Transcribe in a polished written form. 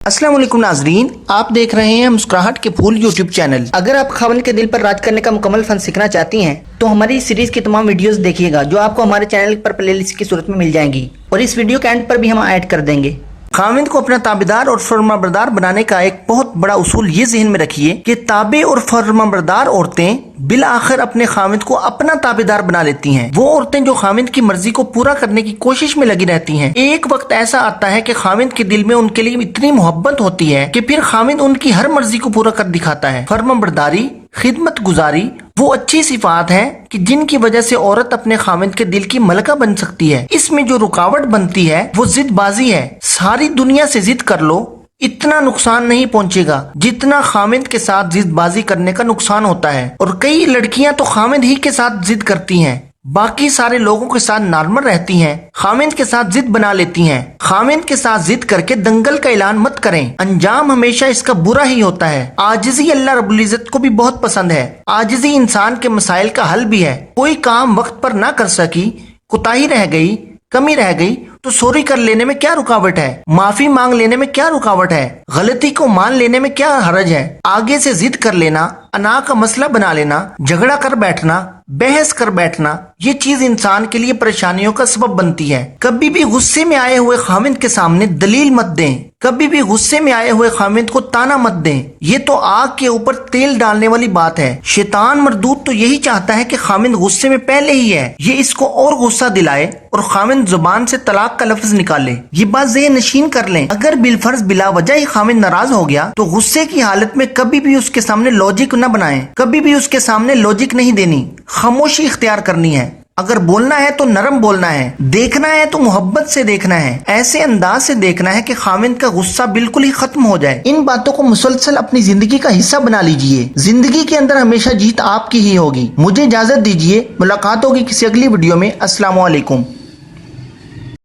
अस्सलाम वालेकुम नाजरीन, आप देख रहे हैं मुस्कुराहट के फूल यूट्यूब चैनल। अगर आप खाविंद के दिल पर राज करने का मुकम्मल फन सीखना चाहती हैं तो हमारी इस सीरीज की तमाम वीडियोस देखिएगा जो आपको हमारे चैनल पर प्लेलिस्ट की सूरत में मिल जाएंगी और इस वीडियो के एंड पर भी हम ऐड कर देंगे। खाविंद को अपना ताबेदार और फर्माबरदार बनाने का एक बहुत बड़ा उसूल ये जहन में रखिए कि ताबे और फर्माबरदार औरतें बिल आखिर अपने खाविंद को अपना ताबेदार बना लेती हैं। वो औरतें जो खाविंद की मर्जी को पूरा करने की कोशिश में लगी रहती हैं, एक वक्त ऐसा आता है कि खाविंद के दिल में उनके लिए इतनी मोहब्बत होती है कि फिर खाविंद उनकी हर मर्जी को पूरा कर दिखाता है। फर्माबरदारी, खिदमत गुजारी वो अच्छी सिफात है कि जिनकी वजह से औरत अपने खाविंद के दिल की मलका बन सकती है। इसमें जो रुकावट बनती है वो जिदबाजी है। सारी दुनिया से जिद कर लो, इतना नुकसान नहीं पहुंचेगा जितना खाविंद के साथ जिदबाजी करने का नुकसान होता है। और कई लड़कियां तो खाविंद ही के साथ जिद करती हैं, बाकी सारे लोगों के साथ नॉर्मल रहती हैं, खाविंद के साथ जिद बना लेती हैं। खाविंद के साथ जिद करके दंगल का ऐलान मत करें, अंजाम हमेशा इसका बुरा ही होता है। आजिज़ी अल्लाह रब्बुल इज्जत को भी बहुत पसंद है। आजिज़ी इंसान के मसाइल का हल भी है। कोई काम वक्त पर ना कर सकी, कुताही रह गई, कमी रह गई तो सॉरी कर लेने में क्या रुकावट है, माफी मांग लेने में क्या रुकावट है, गलती को मान लेने में क्या हरज है। आगे से जिद कर लेना, अना का मसला बना लेना, झगड़ा कर बैठना, बहस कर बैठना, ये चीज इंसान के लिए परेशानियों का सबब बनती है। कभी भी गुस्से में आए हुए खाविंद के सामने दलील मत दें, कभी भी गुस्से में आए हुए खाविंद को ताना मत दें। ये तो आग के ऊपर तेल डालने वाली बात है। शैतान मरदूद तो यही चाहता है कि खाविंद गुस्से में पहले ही है, ये इसको और गुस्सा दिलाए और खाविंद जुबान से तलाक का लफ्ज निकाले। ये बात ज़हन नशीन कर लें, अगर बिलफर्ज बिला वजह ही खाविंद नाराज हो गया तो गुस्से की हालत में कभी भी उसके सामने लॉजिक न बनाएं, कभी भी उसके सामने लॉजिक नहीं देनी, खामोशी इख्तियार करनी है। अगर बोलना है तो नरम बोलना है, देखना है तो मोहब्बत से देखना है, ऐसे अंदाज से देखना है कि खाविंद का गुस्सा बिल्कुल ही खत्म हो जाए। इन बातों को मुसलसल अपनी जिंदगी का हिस्सा बना लीजिए। जिंदगी के अंदर हमेशा जीत आपकी ही होगी। मुझे इजाजत दीजिए, मुलाकात होगी किसी अगली वीडियो में। अस्सलाम वालेकुम।